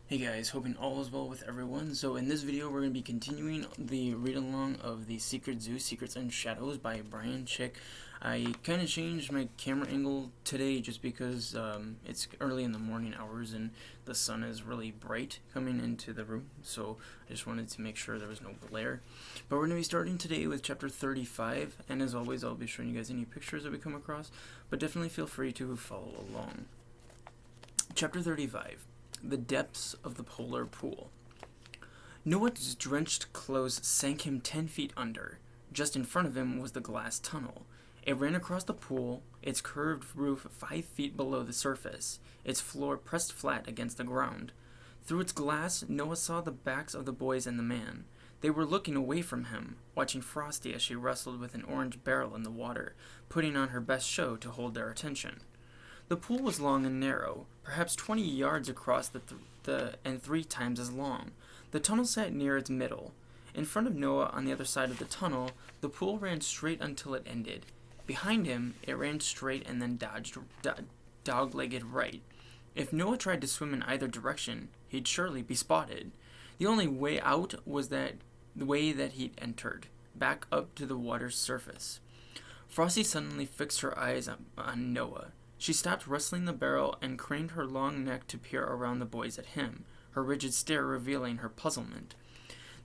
Hey guys, hoping all is well with everyone. So in this video we're going to be continuing the read-along of The Secret Zoo, Secrets and Shadows by Brian Chick. I kind of changed my camera angle today just because it's early in the morning hours and the sun is really bright coming into the room. So I just wanted to make sure there was no glare. But we're going to be starting today with chapter 35, and as always I'll be showing you guys any pictures that we come across, but definitely feel free to follow along. Chapter 35. The depths of the polar pool. Noah's drenched clothes sank him 10 feet under. Just in front of him was the glass tunnel. It ran across the pool, its curved roof 5 feet below the surface, its floor pressed flat against the ground. Through its glass, Noah saw the backs of the boys and the man. They were looking away from him, watching Frosty as she wrestled with an orange barrel in the water, putting on her best show to hold their attention. The pool was long and narrow, perhaps 20 yards across and 3 times as long. The tunnel sat near its middle. In front of Noah, on the other side of the tunnel, the pool ran straight until it ended. Behind him, it ran straight and then dodged dog-legged right. If Noah tried to swim in either direction, he'd surely be spotted. The only way out was the way that he'd entered, back up to the water's surface. Frosty suddenly fixed her eyes on Noah. She stopped wrestling the barrel and craned her long neck to peer around the boys at him, her rigid stare revealing her puzzlement.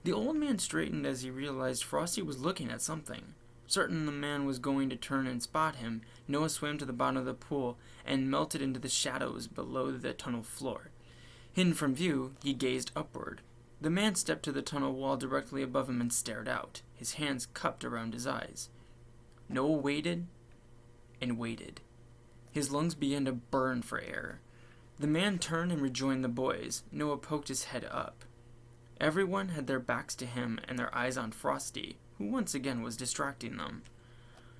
The old man straightened as he realized Frosty was looking at something. Certain the man was going to turn and spot him, Noah swam to the bottom of the pool and melted into the shadows below the tunnel floor. Hidden from view, he gazed upward. The man stepped to the tunnel wall directly above him and stared out, his hands cupped around his eyes. Noah waited and waited. His lungs began to burn for air. The man turned and rejoined the boys. Noah poked his head up. Everyone had their backs to him and their eyes on Frosty, who once again was distracting them.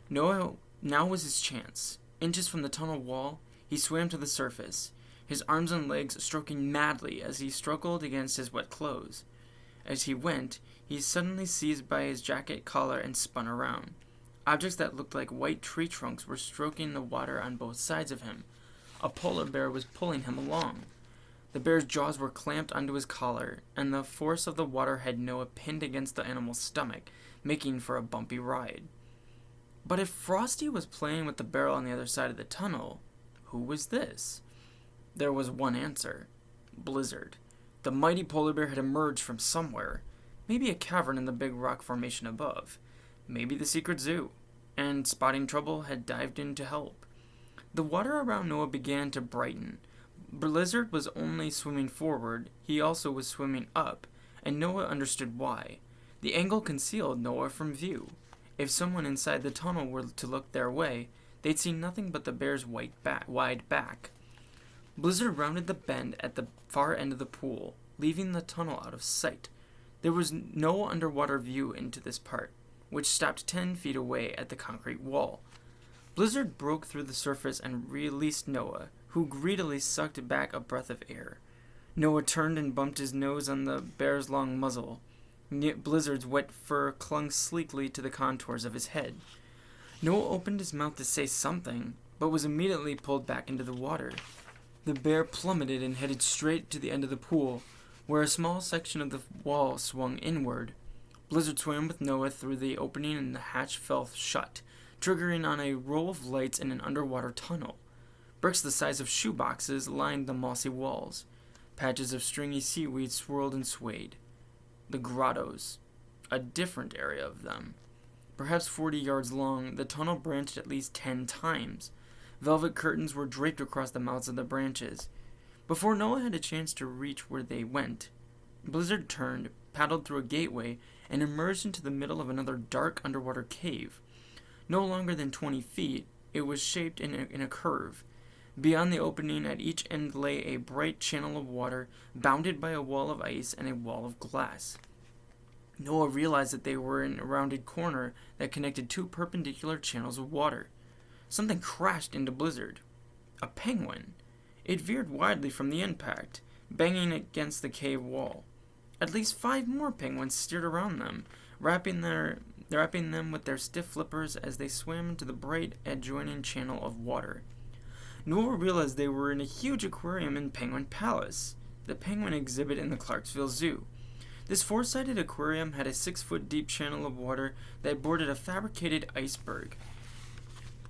Noah now was his chance. Inches from the tunnel wall, he swam to the surface, his arms and legs stroking madly as he struggled against his wet clothes. As he went, he suddenly seized by his jacket collar and spun around. Objects that looked like white tree trunks were stroking the water on both sides of him. A polar bear was pulling him along. The bear's jaws were clamped onto his collar, and the force of the water had Noah pinned against the animal's stomach, making for a bumpy ride. But if Frosty was playing with the barrel on the other side of the tunnel, who was this? There was one answer. Blizzard. The mighty polar bear had emerged from somewhere, maybe a cavern in the big rock formation above. Maybe the secret zoo, and spotting trouble had dived in to help. The water around Noah began to brighten. Blizzard was only swimming forward, he also was swimming up, and Noah understood why. The angle concealed Noah from view. If someone inside the tunnel were to look their way, they'd see nothing but the bear's wide back. Blizzard rounded the bend at the far end of the pool, leaving the tunnel out of sight. There was no underwater view into this part, which stopped 10 feet away at the concrete wall. Blizzard broke through the surface and released Noah, who greedily sucked back a breath of air. Noah turned and bumped his nose on the bear's long muzzle. Blizzard's wet fur clung sleekly to the contours of his head. Noah opened his mouth to say something, but was immediately pulled back into the water. The bear plummeted and headed straight to the end of the pool, where a small section of the wall swung inward. Blizzard swam with Noah through the opening and the hatch fell shut, triggering on a row of lights in an underwater tunnel. Bricks the size of shoeboxes lined the mossy walls. Patches of stringy seaweed swirled and swayed. The grottos. A different area of them. Perhaps 40 yards long, the tunnel branched at least 10 times. Velvet curtains were draped across the mouths of the branches. Before Noah had a chance to reach where they went, Blizzard turned, paddled through a gateway, and emerged into the middle of another dark underwater cave. No longer than 20 feet, it was shaped in a curve. Beyond the opening at each end lay a bright channel of water, bounded by a wall of ice and a wall of glass. Noah realized that they were in a rounded corner that connected 2 perpendicular channels of water. Something crashed into Blizzard. A penguin. It veered widely from the impact, banging against the cave wall. At least 5 more penguins steered around them, wrapping them with their stiff flippers as they swam into the bright adjoining channel of water. Noah realized they were in a huge aquarium in Penguin Palace. the penguin exhibit in the Clarksville Zoo. This four-sided aquarium had a 6-foot deep channel of water that bordered a fabricated iceberg.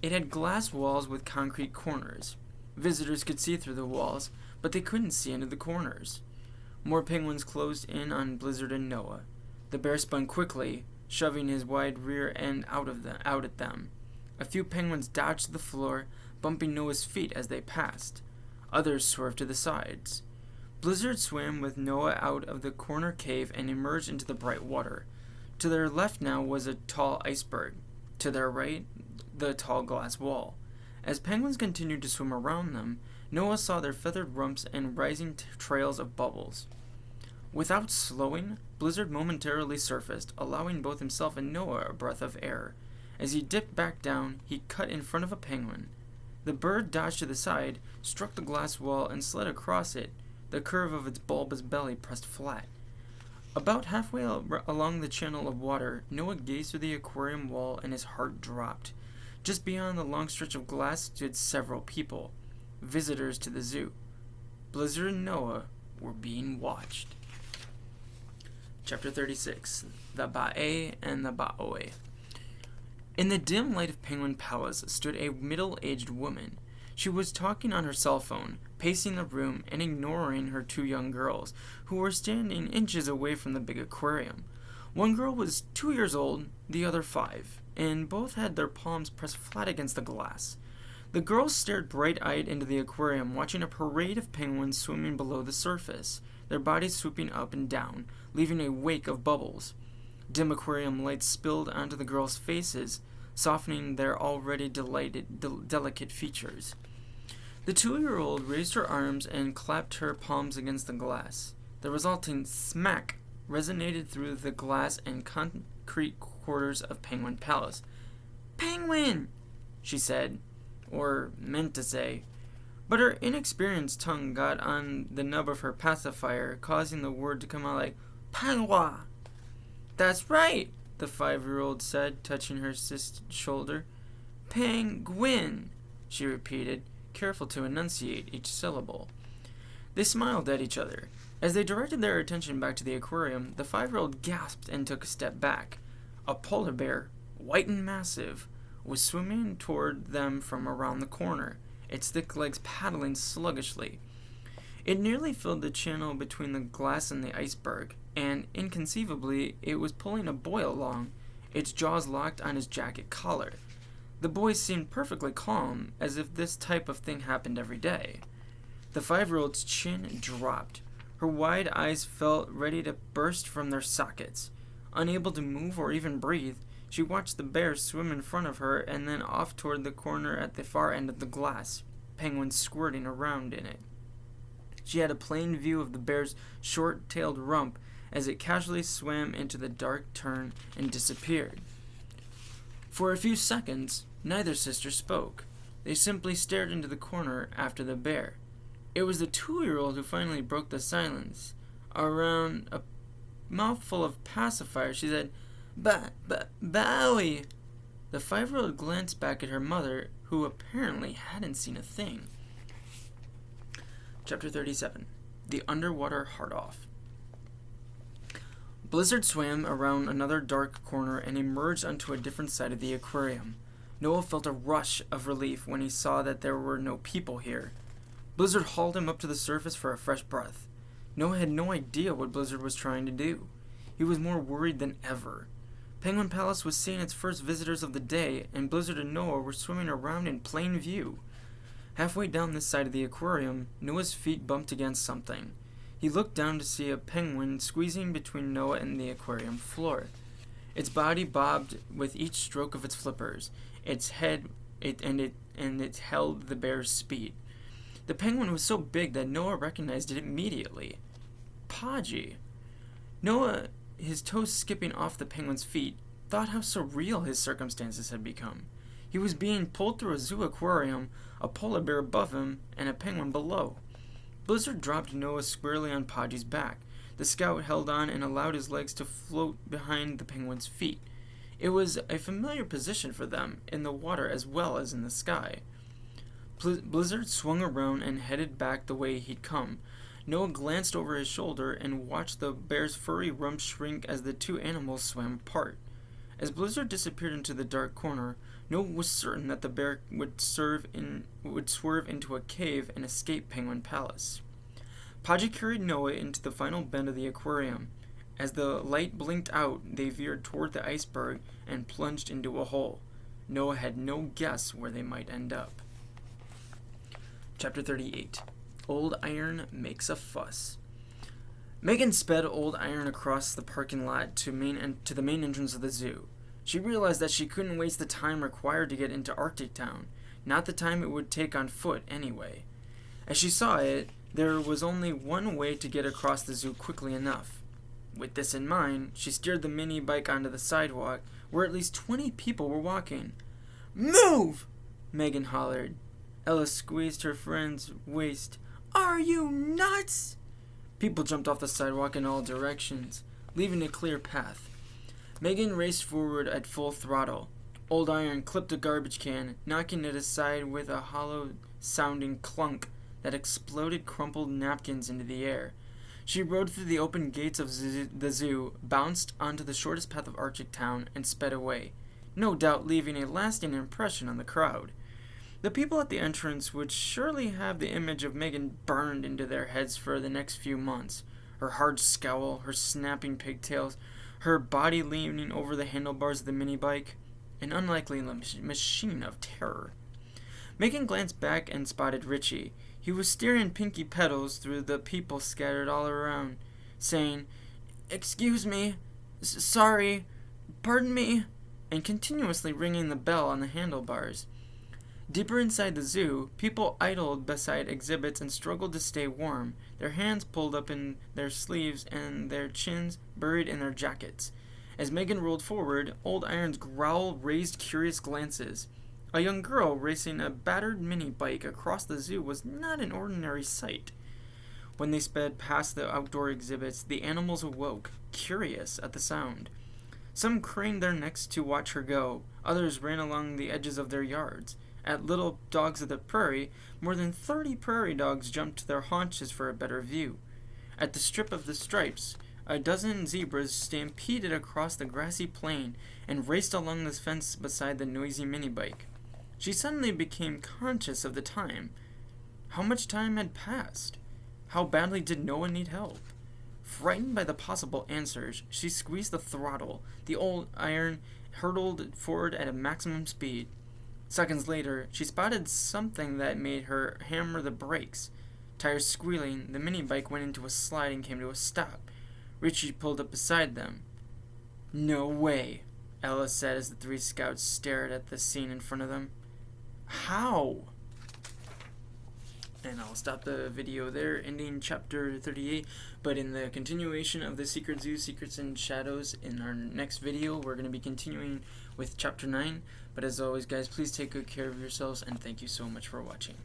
It had glass walls with concrete corners. Visitors could see through the walls, but they couldn't see into the corners. More penguins closed in on Blizzard and Noah. The bear spun quickly, shoving his wide rear end out at them. A few penguins dodged to the floor, bumping Noah's feet as they passed. Others swerved to the sides. Blizzard swam with Noah out of the corner cave and emerged into the bright water. To their left now was a tall iceberg. To their right, the tall glass wall. As penguins continued to swim around them, Noah saw their feathered rumps and rising trails of bubbles. Without slowing, Blizzard momentarily surfaced, allowing both himself and Noah a breath of air. As he dipped back down, he cut in front of a penguin. The bird dodged to the side, struck the glass wall, and slid across it, the curve of its bulbous belly pressed flat. About halfway along the channel of water, Noah gazed through the aquarium wall and his heart dropped. Just beyond the long stretch of glass stood several people, visitors to the zoo. Blizzard and Noah were being watched. Chapter 36, The Ba'e and the Ba'oe. In the dim light of Penguin Palace stood a middle-aged woman. She was talking on her cell phone, pacing the room and ignoring her 2 young girls, who were standing inches away from the big aquarium. One girl was 2 years old, the other 5, and both had their palms pressed flat against the glass. The girls stared bright-eyed into the aquarium, watching a parade of penguins swimming below the surface, their bodies swooping up and down, leaving a wake of bubbles. Dim aquarium lights spilled onto the girls' faces, softening their already delicate features. The 2-year-old raised her arms and clapped her palms against the glass. The resulting smack resonated through the glass and concrete quarters of Penguin Palace. "Penguin!" she said, or meant to say, but her inexperienced tongue got on the nub of her pacifier, causing the word to come out like "Pangwa." "That's right," the 5-year-old said, touching her sister's shoulder. "Penguin," she repeated, careful to enunciate each syllable. They smiled at each other. As they directed their attention back to the aquarium, the 5-year-old gasped and took a step back. A polar bear, white and massive, was swimming toward them from around the corner, its thick legs paddling sluggishly. It nearly filled the channel between the glass and the iceberg, and, inconceivably, it was pulling a boy along, its jaws locked on his jacket collar. The boy seemed perfectly calm, as if this type of thing happened every day. The 5-year-old's chin dropped. Her wide eyes felt ready to burst from their sockets. Unable to move or even breathe, she watched the bear swim in front of her and then off toward the corner at the far end of the glass, penguins squirting around in it. She had a plain view of the bear's short-tailed rump as it casually swam into the dark turn and disappeared. For a few seconds, neither sister spoke. They simply stared into the corner after the bear. It was the 2-year-old who finally broke the silence. Around a mouthful of pacifier, she said, "Bowie." The 5-year-old glanced back at her mother, who apparently hadn't seen a thing. Chapter 37, The Underwater Handoff. Blizzard swam around another dark corner and emerged onto a different side of the aquarium. Noah felt a rush of relief when he saw that there were no people here. Blizzard hauled him up to the surface for a fresh breath. Noah had no idea what Blizzard was trying to do. He was more worried than ever. Penguin Palace was seeing its first visitors of the day, and Blizzard and Noah were swimming around in plain view. Halfway down this side of the aquarium, Noah's feet bumped against something. He looked down to see a penguin squeezing between Noah and the aquarium floor. Its body bobbed with each stroke of its flippers. Its head it held the bear's speed. The penguin was so big that Noah recognized it immediately. Podgy. Noah, his toes skipping off the penguin's feet, thought how surreal his circumstances had become. He was being pulled through a zoo aquarium, a polar bear above him, and a penguin below. Blizzard dropped Noah squarely on Podgy's back. The scout held on and allowed his legs to float behind the penguin's feet. It was a familiar position for them, in the water as well as in the sky. Blizzard swung around and headed back the way he'd come. Noah glanced over his shoulder and watched the bear's furry rump shrink as the two animals swam apart. As Blizzard disappeared into the dark corner, Noah was certain that the bear would swerve into a cave and escape Penguin Palace. Podgy carried Noah into the final bend of the aquarium. As the light blinked out, they veered toward the iceberg and plunged into a hole. Noah had no guess where they might end up. Chapter 38. Old Iron Makes a Fuss. Megan sped Old Iron across the parking lot to the main entrance of the zoo. She realized that she couldn't waste the time required to get into Arctic Town, not the time it would take on foot anyway. As she saw it, there was only one way to get across the zoo quickly enough. With this in mind, she steered the mini bike onto the sidewalk, where at least 20 people were walking. "Move!" Megan hollered. Ella squeezed her friend's waist. "Are you nuts?" People jumped off the sidewalk in all directions, leaving a clear path. Megan raced forward at full throttle. Old Iron clipped a garbage can, knocking it aside with a hollow-sounding clunk that exploded crumpled napkins into the air. She rode through the open gates of the zoo, bounced onto the shortest path of Arctic Town, and sped away, no doubt leaving a lasting impression on the crowd. The people at the entrance would surely have the image of Megan burned into their heads for the next few months. Her hard scowl, her snapping pigtails, her body leaning over the handlebars of the mini-bike, an unlikely machine of terror. Megan glanced back and spotted Richie. He was steering Pinky Petals through the people scattered all around, saying, "Excuse me, sorry, pardon me," and continuously ringing the bell on the handlebars. Deeper inside the zoo, people idled beside exhibits and struggled to stay warm, their hands pulled up in their sleeves and their chins buried in their jackets. As Megan rolled forward, Old Iron's growl raised curious glances. A young girl racing a battered mini-bike across the zoo was not an ordinary sight. When they sped past the outdoor exhibits, the animals awoke, curious at the sound. Some craned their necks to watch her go, others ran along the edges of their yards. At Little Dogs of the Prairie, more than 30 prairie dogs jumped to their haunches for a better view. At the Strip of the Stripes, a dozen zebras stampeded across the grassy plain and raced along the fence beside the noisy mini-bike. She suddenly became conscious of the time. How much time had passed? How badly did Noah need help? Frightened by the possible answers, she squeezed the throttle. The Old Iron hurtled forward at a maximum speed. Seconds later, she spotted something that made her hammer the brakes. Tires squealing, the mini-bike went into a slide and came to a stop. Richie pulled up beside them. "No way," Ella said as the three scouts stared at the scene in front of them. "How?" And I'll stop the video there, ending chapter 38. But in the continuation of the Secret Zoo, Secrets and Shadows, in our next video, we're going to be continuing with chapter 9. But as always, guys, please take good care of yourselves, and thank you so much for watching.